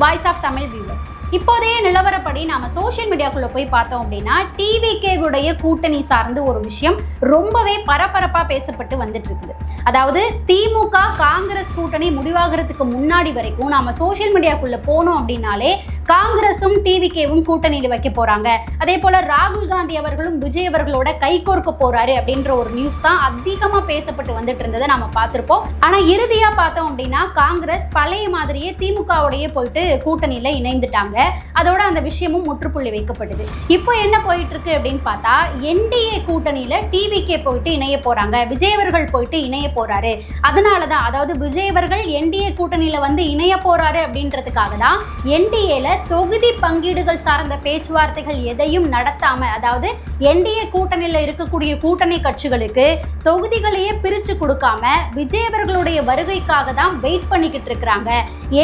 Voice of Tamil viewers. இப்போதைய நிலவரப்படி நாம சோஷியல் மீடியாக்குள்ள போய் பார்த்தோம் அப்படின்னா டிவிகேவுடைய கூட்டணி சார்ந்து ஒரு விஷயம் ரொம்பவே பரபரப்பா பேசப்பட்டு வந்துட்டு இருக்குது. அதாவது திமுக காங்கிரஸ் கூட்டணி முடிவாகிறதுக்கு முன்னாடி வரைக்கும் நாம சோஷியல் மீடியாக்குள்ள போனோம் அப்படின்னாலே காங்கிரஸும் டிவிகேவும் கூட்டணியில் வைக்க போறாங்க, அதே போல ராகுல் காந்தி அவர்களும் விஜய் அவர்களோட கைகோர்க்க போறாரு அப்படின்ற ஒரு நியூஸ் தான் அதிகமா பேசப்பட்டு வந்துட்டு இருந்ததை நம்ம பார்த்திருப்போம். ஆனா இறுதியா பார்த்தோம் அப்படின்னா காங்கிரஸ் பழைய மாதிரியே திமுகவுடைய போயிட்டு கூட்டணியில இணைந்துட்டாங்க. அதோட அந்த விஷயமும் முற்றுப்புள்ளி வைக்கப்பட்டது. இப்போ என்ன போயிட்டு இருக்கு அப்படின்னு பார்த்தா என்டிஏ கூட்டணியில டிவிகே போயிட்டு இணைய போறாங்க, விஜய் அவர்கள் போயிட்டு இணைய போறாரு. அதனாலதான், அதாவது விஜய் அவர்கள் என்டிஏ கூட்டணியில வந்து இணைய போறாரு அப்படின்றதுக்காக தான் என்டிஏல தொகுதி பங்கீடுகள் சார்ந்த பேச்சுவார்த்தைகள் எதையும் நடத்தாம, அதாவது என்டிஏ கூட்டணியில இருக்கக்கூடிய கூட்டணி கட்சிகளுக்கு தொகுதிகளையே பிரிச்சு கொடுக்காம விஜய் அவர்களுடைய வருகைக்காக தான் வெயிட் பண்ணிக்கிட்டு இருக்கிறாங்க.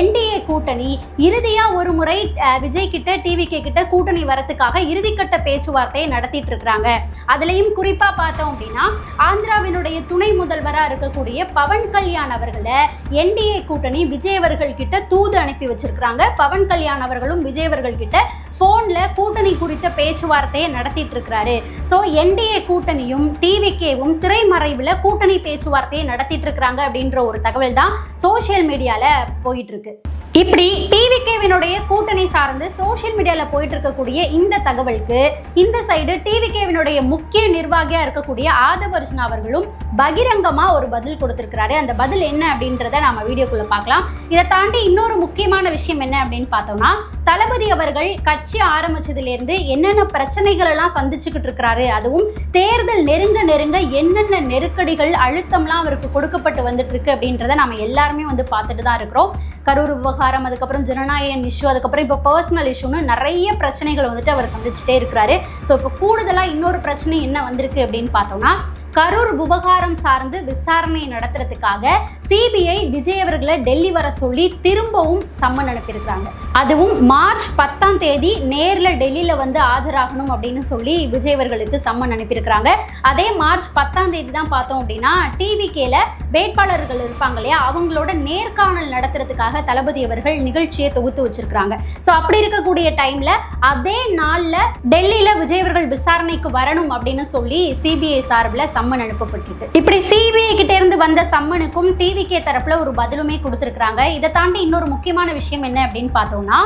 என்டிஏ கூட்டணி இறுதியா ஒரு முறை விஜய் கிட்ட டிவிகே கிட்ட கூட்டணி வரத்துக்காக இறுதிக்கட்ட பேச்சுவார்த்தையை நடத்திட்டு இருக்கிறாங்க. அதுலயும் குறிப்பா பார்த்தோம் அப்படின்னா ஆந்திராவினுடைய துணை முதல்வரா இருக்கக்கூடிய பவன் கல்யாண் அவர்களை என்டிஏ கூட்டணி விஜய் அவர்கள் கிட்ட தூது அனுப்பி வச்சிருக்கிறாங்க. பவன் கல்யாண் அவர்களும் விஜய் அவர்கள் கிட்ட போன்ல கூட்டணி குறித்த பேச்சுவார்த்தையை நடத்திட்டு இருக்கிறாரு. சோ என்டிஏ கூட்டணியும் டிவிகேவும் திரைமறைவுல கூட்டணி பேச்சுவார்த்தையை நடத்திட்டு இருக்கிறாங்க அப்படின்ற ஒரு தகவல் தான் சோசியல் மீடியால போயிட்டு இருக்கு. இப்படி டிவிகேவினுடைய கூட்டணி சார்ந்து சோசியல் மீடியால போயிட்டு இருக்கக்கூடிய இந்த தகவலுக்கு இந்த சைடு டிவிகேவினுடைய முக்கிய நிர்வாகியா இருக்கக்கூடிய ஆதவ் அர்ஜுனா அவர்களும் பகிரங்கமா ஒரு பதில் கொடுத்திருக்கிறாரு. அந்த பதில் என்ன அப்படின்றத நாம வீடியோக்குள்ள பார்க்கலாம். இதை தாண்டி இன்னொரு முக்கியமான விஷயம் என்ன அப்படின்னு பார்த்தோம்னா, தளபதி அவர்கள் கட்சி ஆரம்பிச்சதுல இருந்து என்னென்ன பிரச்சனைகள் எல்லாம் சந்திச்சுக்கிட்டு இருக்கிறாரு, அதுவும் தேர்தல் நெருங்க என்னென்ன நெருக்கடிகள் அழுத்தம்லாம் அவருக்கு கொடுக்கப்பட்டு வந்துட்டு இருக்கு அப்படின்றத நாம எல்லாருமே வந்து பார்த்துட்டு தான் இருக்கிறோம். கரூர் விவகாரம், அதுக்கப்புறம் ஜனநாயக இஷ்யூ, அதுக்கப்புறம் இப்போ பர்சனல் இஷ்யூன்னு நிறைய பிரச்சனைகள் வந்துட்டு அவர் சந்திச்சுட்டே இருக்கிறாரு. ஸோ இப்போ கூடுதலாக இன்னொரு பிரச்சனை என்ன வந்திருக்கு அப்படின்னு பார்த்தோம்னா, கரூர் விவகாரம் சார்ந்து விசாரணை நடத்துறதுக்காக சிபிஐ விஜய் அவர்களை டெல்லி வர சொல்லி திரும்பவும் சம்மன் அனுப்பியிருக்கிறாங்க. அதுவும் மார்ச் 10ஆம் தேதி நேரில் டெல்லியில வந்து ஆஜராகணும் அப்படின்னு சொல்லி விஜய் அவர்களுக்கு சம்மன் அனுப்பியிருக்கிறாங்க. அதே மார்ச் 10ஆம் தேதி தான் பார்த்தோம் அப்படின்னா டிவிகேல வேட்பாளர்கள் இருப்பாங்க இல்லையா, அவங்களோட நேர்காணல் நடத்துறதுக்காக தளபதி அவர்கள் நிகழ்ச்சியை தொகுத்து வச்சிருக்கிறாங்க. ஸோ அப்படி இருக்கக்கூடிய டைம்ல அதே நாள்ல டெல்லியில விஜய் அவர்கள் விசாரணைக்கு வரணும் அப்படின்னு சொல்லி சிபிஐ சார்பில் சம்மன் அனுப்பப்பட்டிருக்கு. இப்படி சிபிஐ கிட்ட இருந்து வந்த சம்மனுக்கும் டிவிகே தரப்புல ஒரு பதிலுமே கொடுத்திருக்காங்க. இதை தாண்டி இன்னொரு முக்கியமான விஷயம் என்ன அப்படின்னு பார்த்தோம்னா,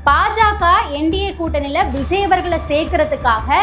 பாஜக என்டிஏ கூட்டணியில விஜய் அவர்களை சேர்க்கறதுக்காக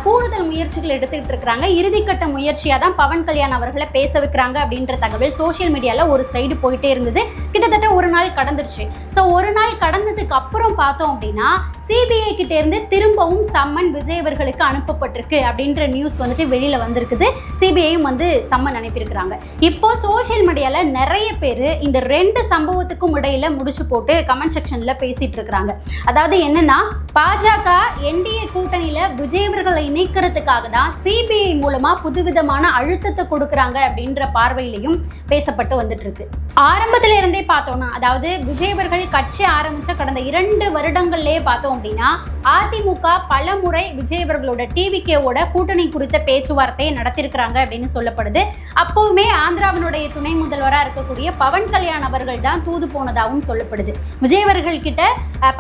கூடுதல் முயற்சிகள் எடுத்துக்கிட்டு இருக்கிறாங்க. இறுதிக்கட்ட முயற்சியா தான் பவன் கல்யாண் அவர்களை பேச வைக்கிறாங்க அப்படின்ற தகவல் சோசியல் மீடியால ஒரு சைடு போயிட்டே இருந்தது. கிட்டத்தட்ட ஒரு நாள் கடந்துருச்சு. ஸோ ஒரு நாள் கடந்ததுக்கு அப்புறம் பார்த்தோம் அப்படின்னா சிபிஐ கிட்ட இருந்து திரும்பவும் சம்மன் விஜய் அவர்களுக்கு அனுப்பப்பட்டிருக்கு அப்படின்ற நியூஸ் வந்துட்டு வெளியில வந்திருக்குது. சிபிஐயும் வந்து சம்மன் அனுப்பியிருக்கிறாங்க. இப்போ சோசியல் மீடியால நிறைய பேர் இந்த ரெண்டு சம்பவத்துக்கும் இடையில முடிச்சு போட்டு கமெண்ட் செக்ஷன்ல பேசிட்டு இருக்கிறாங்க. அதாவது என்னன்னா, பாஜக என்டிஏ கூட்டணியில விஜய் அவர்களை இணைக்கிறதுக்காக தான் சிபிஐ மூலமா புதுவிதமான அழுத்தத்தை கொடுக்கறாங்க அப்படின்ற பார்வையிலையும் பேசப்பட்டு வந்துட்டு இருக்கு. ஆரம்பத்தில இருந்தே பார்த்தோம்னா, அதாவது விஜய் அவர்கள் கட்சி ஆரம்பிச்ச கடந்த 2 வருடங்கள்லயே பார்த்தோம் அப்படின்னா அதிமுக பல முறை விஜய் அவர்களோட டிவிகேவோட கூட்டணி குறித்த பேச்சுவார்த்தையை நடத்திருக்கிறாங்க அப்படின்னு சொல்லப்படுது. அப்பவுமே ஆந்திராவினுடைய துணை முதல்வராக இருக்கக்கூடிய பவன் கல்யாண் அவர்கள் தான் தூது போனதாகவும் சொல்லப்படுது. விஜய் அவர்கள் கிட்ட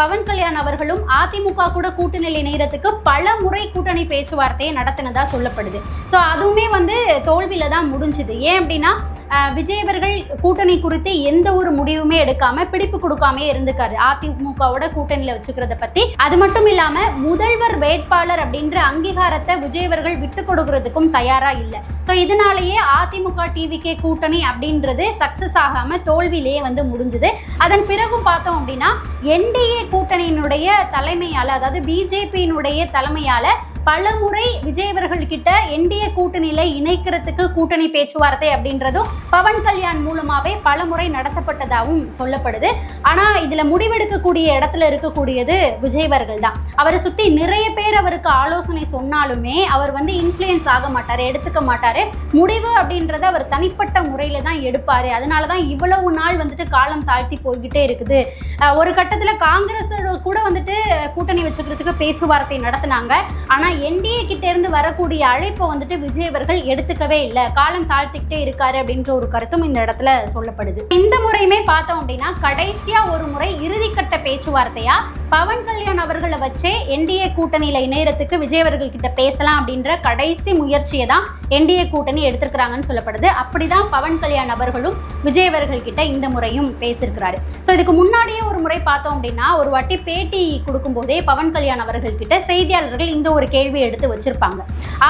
பவன் கல்யாண் அவர்களும் அதிமுக கூட கூட்டணியில் இணைகிறதுக்கு பல முறை கூட்டணி பேச்சுவார்த்தையை நடத்தினதா சொல்லப்படுது. ஸோ அதுவுமே வந்து தோல்வியில தான் முடிஞ்சுது. ஏன் அப்படின்னா விஜய் அவர்கள் கூட்டணி குறித்து எந்த ஒரு முடிவுமே எடுக்காம பிடிப்பு கொடுக்காமே இருந்துக்காரு அதிமுகவோட கூட்டணியில வச்சுக்கிறத பத்தி. அது மட்டும் இல்லாம முதல்வர் வேட்பாளர் அப்படின்ற அங்கீகாரத்தை விஜய் அவர்கள் விட்டு கொடுக்கறதுக்கும் தயாரா இல்லை. ஸோ இதனாலேயே அதிமுக டிவிகே கூட்டணி அப்படின்றது சக்சஸ் ஆகாம தோல்வியிலேயே வந்து முடிஞ்சுது. அதன் பிறகு பார்த்தோம் அப்படின்னா என்டிஏ கூட்டணியினுடைய தலைமையால, அதாவது பிஜேபியினுடைய தலைமையால பல முறை விஜய் அவர்கள் கிட்ட என்டிஏ கூட்டணியில இணைக்கிறதுக்கு கூட்டணி பேச்சுவார்த்தை அப்படின்றதும் பவன் கல்யாண் மூலமாவே பல முறை நடத்தப்பட்டதாகவும் சொல்லப்படுது. ஆனா இதுல முடிவெடுக்கக்கூடிய இடத்துல இருக்கக்கூடியது விஜய் அவர்கள் தான். அவரை சுத்தி நிறைய பேர் அவருக்கு ஆலோசனை சொன்னாலுமே அவர் வந்து இன்ஃப்ளூயன்ஸ் ஆக மாட்டாரு, எடுத்துக்க மாட்டாரு. முடிவு அப்படின்றத அவர் தனிப்பட்ட முறையில தான் எடுப்பாரு. அதனாலதான் இவ்வளவு நாள் வந்துட்டு காலம் தாழ்த்தி போய்கிட்டே இருக்குது. ஒரு கட்டத்துல காங்கிரஸ் கூட வந்துட்டு கூட்டணி வச்சுக்கிறதுக்கு பேச்சுவார்த்தை நடத்தினாங்க. ஆனா என்டிஏ கிட்ட இருந்து வரக்கூடிய அழைப்பை வந்துட்டு விஜய் அவர்கள் எடுத்துக்கவே இல்லை, காலம் தாழ்த்திக்கிட்டே இருக்காரு அப்படின்ற ஒரு கருத்தும் இந்த இடத்துல சொல்லப்படுது. இந்த முறையுமே பார்த்தோம் அப்படின்னா கடைசியா ஒரு முறை இறுதிக்கட்ட பேச்சுவார்த்தையா பவன் கல்யாண் அவர்களை வச்சே என்டிஏ கூட்டணியில இணையறதுக்கு விஜய் அவர்கள் கிட்ட பேசலாம் அப்படின்ற கடைசி முயற்சியை தான் என்டிஏ கூட்டணி எடுத்திருக்கிறாங்கன்னு சொல்லப்படுது. அப்படிதான் பவன் கல்யாண் அவர்களும் விஜய் அவர்கள் கிட்ட இந்த முறையும் பேசியிருக்கிறாரு. ஸோ இதுக்கு முன்னாடியே ஒரு முறை பார்த்தோம் அப்படின்னா ஒரு வாட்டி பேட்டி கொடுக்கும் போதே பவன் கல்யாண் அவர்கள் கிட்ட செய்தியாளர்கள் இந்த ஒரு கேள்வி எடுத்து வச்சிருப்பாங்க.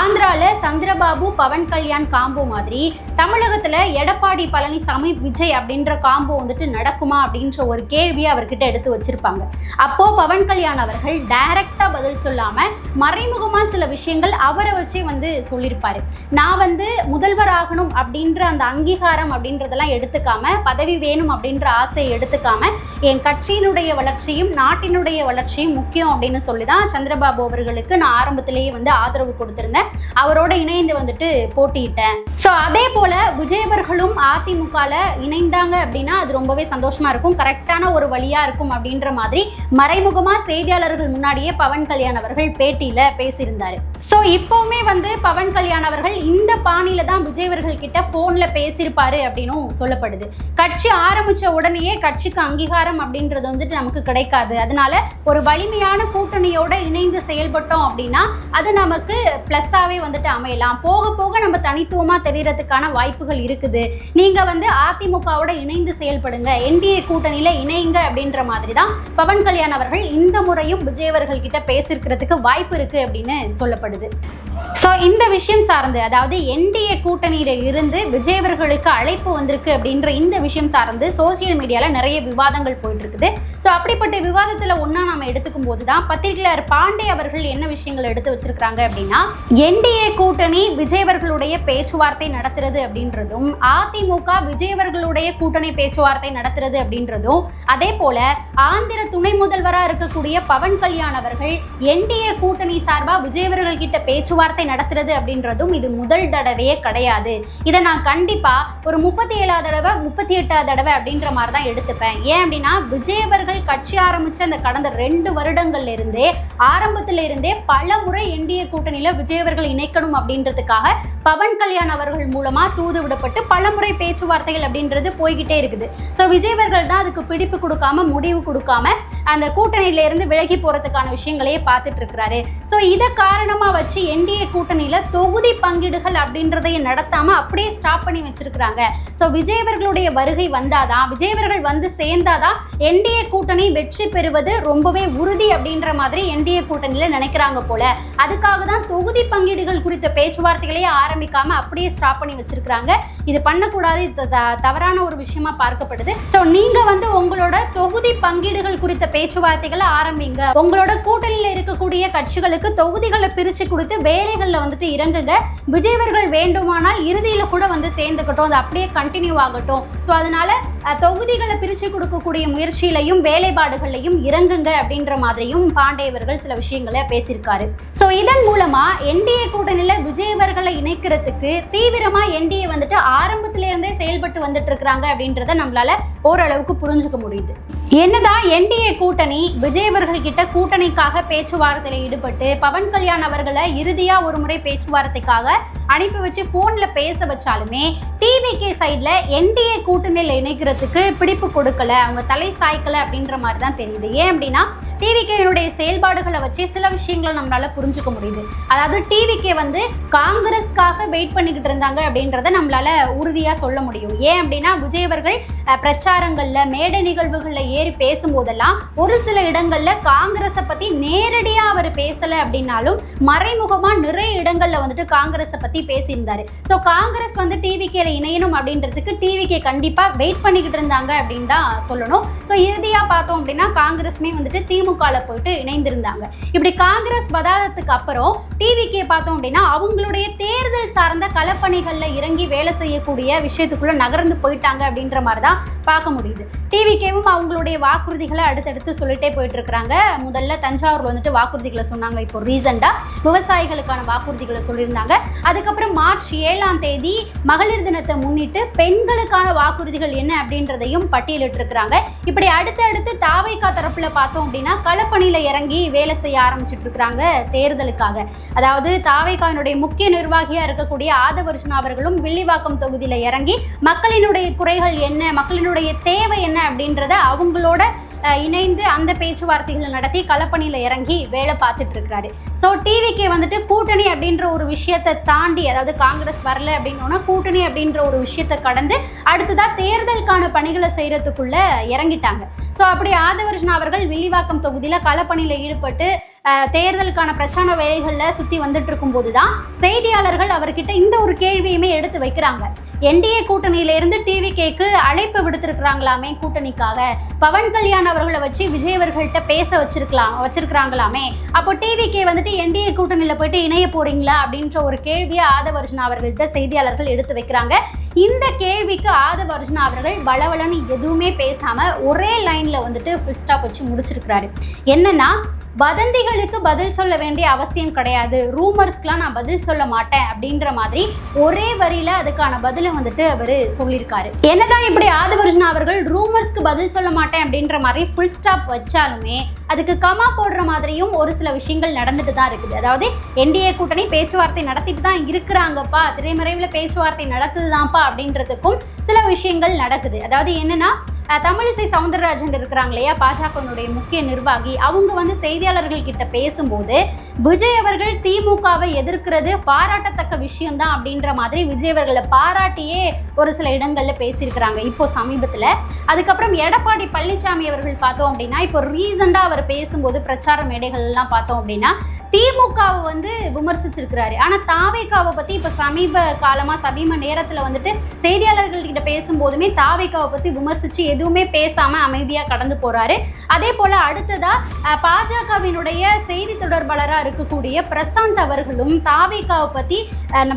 ஆந்திரால சந்திரபாபு பவன் கல்யாண் காம்போ மாதிரி தமிழகத்துல எடப்பாடி பழனிசாமி விஜய் அப்படின்ற காம்போ வந்துட்டு நடக்குமா அப்படின்ற ஒரு கேள்வியை அவர்கிட்ட எடுத்து வச்சிருப்பாங்க. அப்போ பவன் கல்யாண் அவர்கள் டைரக்டா பதில் சொல்லாம மறைமுகமா சில விஷயங்கள் அவரை வச்சே வந்து சொல்லியிருப்பாரு. நான் வந்து முதல்வர் ஆகணும் அப்படின்ற அந்த அங்கீகாரம் அப்படின்றதெல்லாம் எடுத்துக்காம, பதவி வேணும் அப்படின்ற ஆசையை எடுத்துக்காம, என் கட்சியினுடைய வளர்ச்சியும் நாட்டினுடைய வளர்ச்சியும் முக்கியம் அப்படின்னு சொல்லிதான் சந்திரபாபு அவர்களுக்கு நான் ஆரம்பத்திலேயே வந்து ஆதரவு கொடுத்திருந்தேன், அவரோட இணைந்து வந்துட்டு போட்டியிட்டேன். ஸோ அதே போல விஜய் அவர்களும் அதிமுகல இணைந்தாங்க அப்படின்னா அது ரொம்பவே சந்தோஷமா இருக்கும், கரெக்டான ஒரு வழியா இருக்கும் அப்படின்ற மாதிரி மறைமுகமா செய்தியாளர்கள் முன்னாடியே பவன் கல்யாண் அவர்கள் பேட்டியில பேசியிருந்தாரு. ஸோ இப்பவுமே வந்து பவன் கல்யாண் அவர்கள் இந்த பாணியில தான் விஜய் அவர்கள் கிட்ட போன்ல பேசியிருப்பாரு அப்படின்னும் சொல்லப்படுது. கட்சி ஆரம்பிச்ச உடனேயே கட்சிக்கு அங்கீகாரம் அப்படின்றது வந்துட்டு நமக்கு கிடைக்காது, அதனால ஒரு வலிமையான கூட்டணியோட இணைந்து செயல்பட்டோம் அப்படின்னா அது நமக்கு பிளஸ்ஸாவே வந்துட்டு அமையலாம், போக போக நம்ம தனித்துவமா தெரியறதுக்கான வாய்ப்புகள் இருக்குது, நீங்க வந்து அதிமுகவோட இணைந்து செயல்படுங்க, என்டிஏ கூட்டணியில இணைங்க அப்படின்ற மாதிரி தான் பவன் கல்யாண் அவர்கள் இந்த முறையும் விஜய் அவர்கள் கிட்ட பேசியிருக்கிறதுக்கு வாய்ப்பு இருக்கு அப்படின்னு சொல்லப்படுது. ஸோ இந்த விஷயம் சார்ந்து, அதாவது என்டிஏ கூட்டணியில இருந்து விஜய் அவர்களுக்கு அழைப்பு வந்திருக்கு அப்படின்ற இந்த விஷயம் சார்ந்து சோசியல் மீடியால நிறைய விவாதங்கள் போயிட்டு இருக்குது. ஸோ அப்படிப்பட்ட விவாதத்துல ஒன்னா நாம எடுத்துக்கும் போதுதான் பத்திரிகையாளர் பாண்டே அவர்கள் என்ன விஷயங்கள் எடுத்து வச்சிருக்காங்க அப்படின்னா, என்டிஏ கூட்டணி விஜய் அவர்களுடைய பேச்சுவார்த்தை நடத்துறது அப்படின்றதும், அதிமுக விஜய் அவர்களுடைய கூட்டணி பேச்சுவார்த்தை நடத்துறது அப்படின்றதும், அதே போல ஆந்திர துணை முதல்வரா இருக்கக்கூடிய பவன் கல்யாண் அவர்கள் என்டிஏ கூட்டணி சார்பா விஜய் அவர்கள் கிட்ட பேச்சுவார்த்தை நடத்துறது அப்படின்றதும் இது முதல் தடவையே கிடையாது. இதை நான் கண்டிப்பா ஒரு 37 தடவை 38 தடவை அப்படின்ற மாதிரி தான் எடுத்துப்பேன். ஏன் அப்படின்னா விஜய் அவர்கள் கட்சி ஆரம்பிச்ச அந்த கடந்த 2 வருடங்கள்ல இருந்தே ஆரம்பத்தில இருந்தே பல முறை என்டிஏ கூட்டணியில விஜய் அவர்கள் இணைக்கணும் அப்படின்றதுக்காக பவன் கல்யாண் அவர்கள் மூலமா தூது விடப்பட்டு பல முறை பேச்சுவார்த்தைகள் அப்படின்றது போய்கிட்டே இருக்குது. ஸோ விஜய் அவர்கள் தான் அதுக்கு பிடிப்பு கொடுக்காம, முடிவு கொடுக்காம அந்த கூட்டணியில இருந்து விலகி போறதுக்கான விஷயங்களையே பார்த்துட்டு இருக்கிறாரு. ஸோ இதை காரணமா வச்சு என்டிஏ கூட்டணியில தொகுதி பங்கீடுகள் அப்படின்றதையும் நடத்தாம அப்படியே ஸ்டாப் பண்ணி வச்சிருக்கிறாங்க. ஸோ விஜய் அவர்களுடைய வருகை வந்தாதான், விஜய் அவர்கள் வந்து சேர்ந்தாதான் என்டிஏ கூட்டணி வெற்றி பெறுவது ரொம்பவே உறுதி அப்படின்ற மாதிரி என்டிஏ கூட்டணியில நினைக்கிறாங்க போல. அதுக்காக தான் தொகுதி பங்கீடுகள் குறித்த பேச்சுவார்த்தைகளையே ஆரம்பிக்காம அப்படியே ஸ்டாப் பண்ணி வச்சிருக்கிறாங்க. இது பண்ணக்கூடாது, தவறான ஒரு விஷயமா பார்க்கப்படுது. ஸோ நீங்க வந்து உங்களோட தொகுதி பங்கீடுகள் குறித்த பேச்சுவார்த்தைகளை ஆரம்பிங்க, உங்களோட கூட்டணியில இருக்கக்கூடிய கட்சிகளுக்கு தொகுதிகளை பிரிச்சு கொடுத்து வேலைகள்ல வந்துட்டு இறங்குங்க. விஜய் அவர்கள் வேண்டுமானால் இறுதியில கூட வந்து சேர்ந்துக்கட்டும், அது அப்படியே கண்டினியூ ஆகட்டும். ஸோ அதனால தொகுதிகளை பிரிச்சு கொடுக்கக்கூடிய முயற்சியிலையும் வேலைப்பாடுகளையும் இறங்குங்க அப்படின்ற மாதிரியும் பாண்டே அவர்கள் சில விஷயங்களை பேசியிருக்காரு. ஸோ இதன் மூலமா என்டிஏ கூட்டணியில விஜய் அவர்களை இணைக்கிறதுக்கு தீவிரமா என்டிஏ வந்துட்டு ஆரம்பத்தில இருந்தே செயல்பட்டு வந்துட்டு இருக்கிறாங்க அப்படின்றத நம்மளால ஓரளவுக்கு புரிஞ்சுக்க முடியுது. என்னதான் என்டிஏ கூட்டணி விஜய் அவர்கள் கிட்ட கூட்டணிக்காக பேச்சுவார்த்தையில ஈடுபட்டு பவன் கல்யாண் அவர்களை இறுதியா ஒரு முறை பேச்சுவார்த்தைக்காக அனுப்பி வச்சு போன்ல பேச வச்சாலுமே டிவிகே சைட்ல என்டிஏ கூட்டணியில இணைக்கிறதுக்கு பிடிப்பு கொடுக்கல, அவங்க தலை சாய்க்கல அப்படின்ற மாதிரி தான் தெரியுது. ஏன் அப்படின்னா டிவிகேனுடைய செயல்பாடுகளை வச்சு சில விஷயங்களை நம்மளால புரிஞ்சுக்க முடியுது. அதாவது டிவிகே வந்து காங்கிரஸ்க்காக வெயிட் பண்ணிக்கிட்டு இருந்தாங்க அப்படின்றத நம்மளால உறுதியா சொல்ல முடியும். ஏன் அப்படின்னா விஜய் அவர்கள் பிரச்சாரங்கள்ல மேடை நிகழ்வுகள்ல ஏறி பேசும்போதெல்லாம் ஒரு சில இடங்கள்ல காங்கிரஸை பத்தி நேரடியா அவர் பேசல அப்படின்னாலும் மறைமுகமா நிறைய இடங்கள்ல வந்துட்டு காங்கிரஸை பத்தி பேசியிருந்தாரு. ஸோ காங்கிரஸ் வந்து டிவிகேல இணையணும் அப்படின்றதுக்கு டிவிகே கண்டிப்பா வெயிட் பண்ணிக்கிட்டு இருந்தாங்க அப்படின்னு தான் சொல்லணும். ஸோ இறுதியா பார்த்தோம் அப்படின்னா காங்கிரஸ்மே வந்துட்டு திமுகல போயிட்டு இணைந்திருந்தாங்க. இப்படி காங்கிரஸ் வதாதத்துக்கு அப்புறம் டிவிகே பார்த்தோம் அப்படின்னா அவங்களுடைய தேர்தல் சார்ந்த களப்பணிகள்ல இறங்கி வேலை செய்யக்கூடிய விஷயத்துக்குள்ள நகர்ந்து போயிட்டாங்க அப்படின்ற மாதிரி தான் பார்க்க முடியுது. டிவிகேவும் அவங்களுடைய வாக்குறுதிகளை அடுத்தடுத்து சொல்லிட்டே போயிட்டு இருக்கிறாங்க. முதல்ல தஞ்சாவூர்ல வந்துட்டு வாக்குறுதிகளை சொன்னாங்க, இப்போ ரீசெண்டா விவசாயிகளுக்கான வாக்குறுதிகளை சொல்லியிருந்தாங்க. அதுக்கப்புறம் மார்ச் 7ஆம் தேதி மகளிர் தினத்தை முன்னிட்டு பெண்களுக்கான வாக்குறுதிகள் என்ன அப்படின்றதையும் பட்டியலிட்டு இருக்கிறாங்க. இப்படி அடுத்தடுத்து தாவேகா தரப்புல தரப்புல பார்த்தோம் அப்படின்னா களப்பணியில இறங்கி வேலை செய்ய ஆரம்பிச்சுட்டு இருக்கிறாங்க தேர்தலுக்காக. அதாவது தாவேகாவினுடைய முக்கிய நிர்வாகியா இருக்கக்கூடிய ஆதவர்ஜுனா அவர்களும் வில்லிவாக்கம் தொகுதியில இறங்கி மக்களினுடைய குறைகள் என்ன, மக்களினுடைய தேவை என்ன அப்படின்றத அவங்களோட இணைந்து அந்த பேச்சுவார்த்தைகளை நடத்தி களப்பணியில் இறங்கி வேலை பார்த்துட்டு இருக்கிறாரு. ஸோ டிவிக்கே வந்துட்டு கூட்டணி அப்படின்ற ஒரு விஷயத்தை தாண்டி, அதாவது காங்கிரஸ் வரல அப்படின்னா கூட்டணி அப்படின்ற ஒரு விஷயத்தை கடந்து அடுத்ததாக தேர்தலுக்கான பணிகளை செய்கிறதுக்குள்ள இறங்கிட்டாங்க. ஸோ அப்படி ஆதவர்ஜுனா அவர்கள் வில்லிவாக்கம் தொகுதியில் களப்பணியில் ஈடுபட்டு தேர்தலுக்கான பிரச்சார வேலைகளில் சுற்றி வந்துட்டு இருக்கும்போது தான் செய்தியாளர்கள் அவர்கிட்ட இந்த ஒரு கேள்வியுமே எடுத்து வைக்கிறாங்க. என்டிஏ கூட்டணியிலிருந்து டிவிகேக்கு அழைப்பு விடுத்திருக்கிறாங்களாமே கூட்டணிக்காக, பவன் கல்யாண் அவர்களை வச்சு விஜய் அவர்கள்ட்ட பேச வச்சிருக்கிறாங்களாமே, அப்போ டிவிகே வந்துட்டு என்டிஏ கூட்டணியில் போயிட்டு இணைய போறீங்களா அப்படின்ற ஒரு கேள்வியை ஆதவர்ஜுனா அவர்கள்ட்ட செய்தியாளர்கள் எடுத்து வைக்கிறாங்க. இந்த கேள்விக்கு ஆதவர்ஜுனா அவர்கள் வளவலன்னு எதுவுமே பேசாம ஒரே லைன்ல வந்துட்டு ஃபுல் ஸ்டாப் வச்சு முடிச்சிருக்கிறாரு. என்னன்னா, வதந்திகளுக்கு பதில் சொல்ல வேண்டிய அவசியம் கிடையாது, ரூமர்ஸ்க்குலாம் நான் பதில் சொல்ல மாட்டேன் அப்படின்ற மாதிரி ஒரே வரியில அதுக்கான பதிலை வந்துட்டு அவர் சொல்லியிருக்காரு. என்னதான் இப்படி ஆதவர்ஜுனா அவர்கள் ரூமர்ஸ்க்கு பதில் சொல்ல மாட்டேன் அப்படின்ற மாதிரி ஃபுல் ஸ்டாப் வச்சாலுமே அதுக்கு கமா போடுற மாதிரியும் ஒரு சில விஷயங்கள் நடந்துட்டு தான் இருக்குது. அதாவது என்டிஏ கூட்டணி பேச்சுவார்த்தை நடத்திட்டு தான் இருக்கிறாங்கப்பா, திரைமறைவில் பேச்சுவார்த்தை நடக்குதுதான்ப்பா அப்படின்றதுக்கும் சில விஷயங்கள் நடக்குது. அதாவது என்னன்னா, தமிழிசை சவுந்தரராஜன் இருக்கிறாங்க இல்லையா, பாஜகவினுடைய முக்கிய நிர்வாகி, அவங்க வந்து செய்தியாளர்கள் கிட்ட பேசும்போது விஜய் அவர்கள் திமுகவை எதிர்க்கிறது பாராட்டத்தக்க விஷயம்தான் அப்படின்ற மாதிரி விஜய் அவர்களை பாராட்டியே ஒரு சில இடங்கள்ல பேசியிருக்கிறாங்க இப்போ சமீபத்தில். அதுக்கப்புறம் எடப்பாடி பழனிசாமி அவர்கள் பார்த்தோம் அப்படின்னா இப்போ ரீசெண்டாக அவர் பேசும்போது பிரச்சார மேடைகள் எல்லாம் பார்த்தோம் அப்படின்னா திமுகவை வந்து விமர்சிச்சிருக்கிறாரு. ஆனால் தாவேகாவை பற்றி இப்போ சமீப நேரத்தில் வந்துட்டு செய்தியாளர்கள்கிட்ட பேசும்போதுமே தாவேகாவை பற்றி விமர்சித்து எதுவுமே பேசாமல் அமைதியாக கடந்து போகிறாரு. அதே போல் அடுத்ததாக பாஜகவினுடைய செய்தி தொடர்பாளராக இருக்கக்கூடிய பிரசாந்த் அவர்களும் தாவேகாவை பற்றி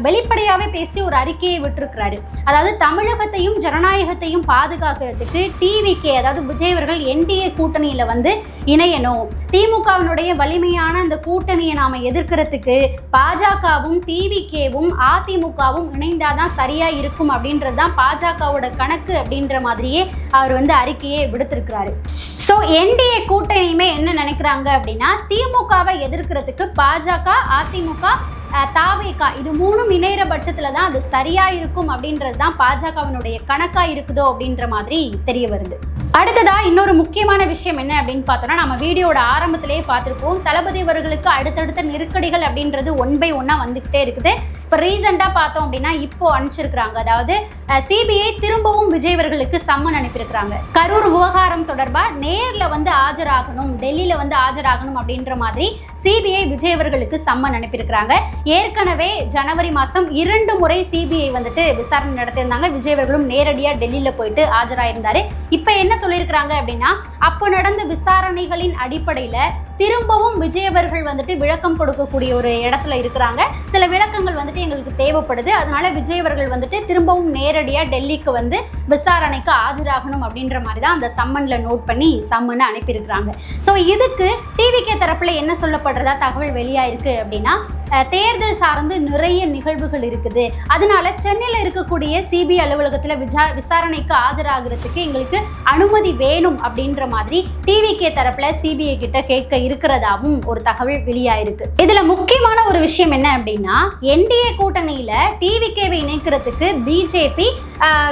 வெளிப்படையாகவே பேசி ஒரு அறிக்கையை விட்டிருக்கிறாரு. அதாவது தமிழகத்தையும் ஜனநாயகத்தையும் பாதுகாக்கிறதுக்கு டிவிகே, அதாவது விஜய் அவர்கள் என்டிஏ கூட்டணியில் வந்து இணையணும், திமுகவினுடைய வலிமையான அந்த கூட்டணியை நாம் எதிர்க்கிறதுக்கு பாஜகவும் டிவிகேவும் அதிமுகவும் இணைந்தாதான் சரியா இருக்கும் அப்படின்றது தான் பாஜகவோட கணக்கு அப்படின்ற மாதிரியே அவர் வந்து அறிக்கையை விடுத்திருக்கிறாரு. ஸோ என்டிஏ கூட்டணியுமே என்ன நினைக்கிறாங்க அப்படின்னா, திமுகவை எதிர்க்கிறதுக்கு பாஜக, அதிமுக, தாவேகா இது மூணும் இணைகிற பட்சத்தில் தான் அது சரியா இருக்கும் அப்படின்றது தான் பாஜகவினுடைய கணக்கா இருக்குதோ அப்படின்ற மாதிரி தெரிய வருது. அடுத்ததா இன்னொரு முக்கியமான விஷயம் என்ன அப்படின்னு பார்த்தோம்னா, நம்ம வீடியோட ஆரம்பத்திலேயே பார்த்துருப்போம், தளபதி அவர்களுக்கு அடுத்தடுத்த நெருக்கடிகள் அப்படின்றது 1 by 1 வந்துகிட்டே இருக்குது. இப்போ ரீசெண்டாக பார்த்தோம் அப்படின்னா இப்போ அனுப்பிச்சிருக்கிறாங்க, அதாவது சிபிஐ திரும்பவும் விஜய் அவர்களுக்கு சம்மன் அனுப்பியிருக்கிறாங்க. கரூர் விவகாரம் தொடர்பாக நேரில் வந்து ஆஜராகணும், டெல்லியில் வந்து ஆஜராகணும் அப்படின்ற மாதிரி சிபிஐ விஜய் அவர்களுக்கு சம்மன் அனுப்பியிருக்கிறாங்க. ஏற்கனவே ஜனவரி மாதம் 2 முறை சிபிஐ வந்துட்டு விசாரணை நடத்தியிருந்தாங்க. விஜய் அவர்களும் நேரடியாக டெல்லியில் போயிட்டு ஆஜராயிருந்தாரு. இப்போ என்ன சொல்லியிருக்கிறாங்க அப்படின்னா, அப்போ நடந்த விசாரணைகளின் அடிப்படையில் திரும்பவும் விஜய் அவர்கள் வந்துட்டு விளக்கம் கொடுக்கக்கூடிய ஒரு இடத்துல இருக்கிறாங்க. சில விளக்கங்கள் வந்துட்டு எங்களுக்கு தேவைப்படுது, அதனால விஜய் அவர்கள் வந்துட்டு திரும்பவும் நேரடியாக டெல்லிக்கு வந்து விசாரணைக்கு ஆஜராகணும் அப்படின்ற மாதிரி தான் அந்த சம்மன்ல நோட் பண்ணி சம்மனை அனுப்பியிருக்கிறாங்க. ஸோ இதுக்கு டிவிகே தரப்புல என்ன சொல்லப்படுறதா தகவல் வெளியாயிருக்கு அப்படின்னா, தேர்தல் சார்ந்து நிறைய நிகழ்வுகள் இருக்குது, அதனால சென்னையில் இருக்கக்கூடிய சிபிஐ அலுவலகத்தில் விசாரணைக்கு ஆஜராகிறதுக்கு எங்களுக்கு அனுமதி வேணும் அப்படின்ற மாதிரி டிவிகே தரப்புல சிபிஐ கிட்ட கேட்க இருக்கிறதாவும் ஒரு தகவல் வெளியாயிருக்கு. இதுல முக்கியமான ஒரு விஷயம் என்ன அப்படின்னா, என்டிஏ கூட்டணியில டிவிகேவை இணைக்கிறதுக்கு பிஜேபி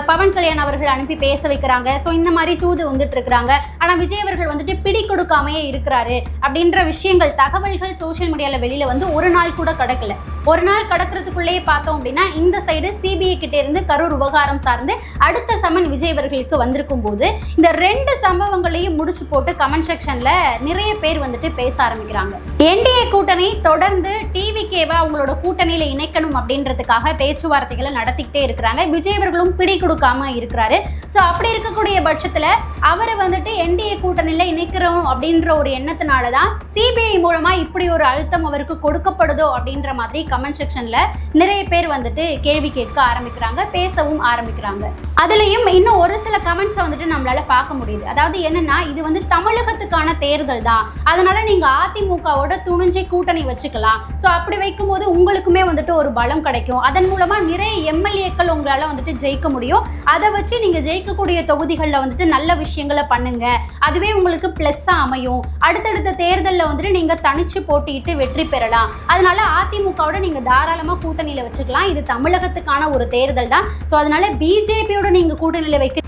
பவன் கல்யாண் அவர்கள் அனுப்பி பேச வைக்கிறாங்க. ஸோ இந்த மாதிரி தூது வந்துட்டு இருக்கிறாங்க. ஆனால் விஜய் அவர்கள் வந்துட்டு பிடி கொடுக்காமையே இருக்கிறாரு அப்படின்ற விஷயங்கள், தகவல்கள் சோசியல் மீடியாவில் வெளியில வந்து ஒரு நாள் கூட கடக்கல. ஒரு நாள் கடக்கிறதுக்குள்ளேயே பார்த்தோம் அப்படின்னா இந்த சைடு சிபிஐ கிட்ட இருந்து கரூர் விவகாரம் சார்ந்து அடுத்த சம்மன் விஜய் அவர்களுக்கு வந்திருக்கும் போது இந்த 2 சம்பவங்களையும் முடிச்சு போட்டு கமெண்ட் செக்ஷன்ல நிறைய பேர் வந்துட்டு பேச ஆரம்பிக்கிறாங்க. என்டிஏ கூட்டணி தொடர்ந்து டிவிகேவை அவங்களோட கூட்டணியில இணைக்கணும் அப்படின்றதுக்காக பேச்சுவார்த்தைகளை நடத்திக்கிட்டே இருக்கிறாங்க. விஜய் அவர்களும் பிடி கொடுக்காம இருக்கிறாரு. ஸோ அப்படி இருக்கக்கூடிய பட்சத்துல அவரை வந்துட்டு என்டிஏ கூட்டணியில இணைக்கிறோம் அப்படின்ற ஒரு எண்ணத்தினாலதான் சிபிஐ மூலமா இப்படி ஒரு அழுத்தம் அவருக்கு கொடுக்கப்படுதோ அப்படின்ற மாதிரி கமெண்ட் செக்ஷன்ல நிறைய பேர் வந்துட்டு கேள்வி கேட்க ஆரம்பிக்கிறாங்க, பேசவும் ஆரம்பிக்கிறாங்க. அதுலயும் இன்னும் ஒரு சில கமெண்ட்ஸை வந்துட்டு நம்மளால பார்க்க முடியுது. அதாவது என்னன்னா, இது வந்து தமிழகத்துக்கான தேர்தல் தான், அதனால நீங்க அதிமுகவோட துணிஞ்சை கூட்டணி வச்சுக்கலாம். ஸோ அப்படி வைக்கும்போது உங்களுக்குமே வந்துட்டு ஒரு பலம் கிடைக்கும், அதன் மூலமா நிறைய எம்எல்ஏக்கள் உங்களால வந்துட்டு ஜெயிக்க முடியும். அதை வச்சு நீங்க ஜெயிக்கக்கூடிய தொகுதிகளில் வந்துட்டு நல்ல விஷயங்களை பண்ணுங்க, அதுவே உங்களுக்கு பிளஸ்ஸா அமையும். அடுத்தடுத்த தேர்தலில் வந்துட்டு நீங்க தனிச்சு போட்டியிட்டு வெற்றி பெறலாம். அதனால அதிமுகவோட நீங்க தாராளமா கூட்டணியில வச்சுக்கலாம். இது தமிழகத்துக்கான ஒரு தேர்தல் தான். ஸோ அதனால பிஜேபியோட நீங்க கூட்டணியில வைக்க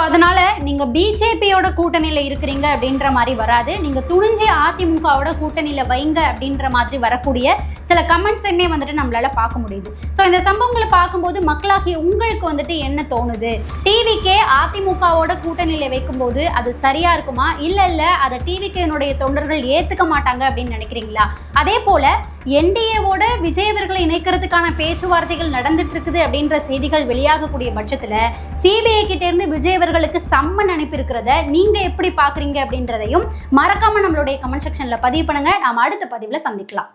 அதனால நீங்க பிஜேபியோட கூட்டணியில இருக்கிறீங்க அப்படின்ற மாதிரி வராது. நீங்க துணிஞ்சி அதிமுகவோட கூட்டணியில வைங்க அப்படின்ற மாதிரி வரக்கூடிய சில கமெண்ட்ஸுமே வந்துட்டு நம்மளால பார்க்க முடியுது. ஸோ இந்த சம்பவங்களை பார்க்கும்போது மக்களாகிய உங்களுக்கு வந்துட்டு என்ன தோணுது? டிவிகே அதிமுகவோட கூட்டணியில வைக்கும்போது அது சரியா இருக்குமா, இல்ல அதை டிவிகேனுடைய தொண்டர்கள் ஏத்துக்க மாட்டாங்க அப்படின்னு நினைக்கிறீங்களா? அதே போல என்டிஏவோட விஜய் அவர்களை இணைக்கிறதுக்கான பேச்சுவார்த்தைகள் நடந்துட்டு இருக்குது அப்படின்ற செய்திகள் வெளியாகக்கூடிய பட்சத்துல சிபிஐ கிட்ட இருந்து விஜய் அவர்களுக்கு சம்மன் அனுப்பியிருக்கிறத நீங்க எப்படி பாக்குறீங்க அப்படின்றதையும் மறக்காம நம்மளுடைய கமெண்ட் செக்ஷன்ல பதிவு பண்ணுங்க. நாம அடுத்த பதிவுல சந்திக்கலாம்.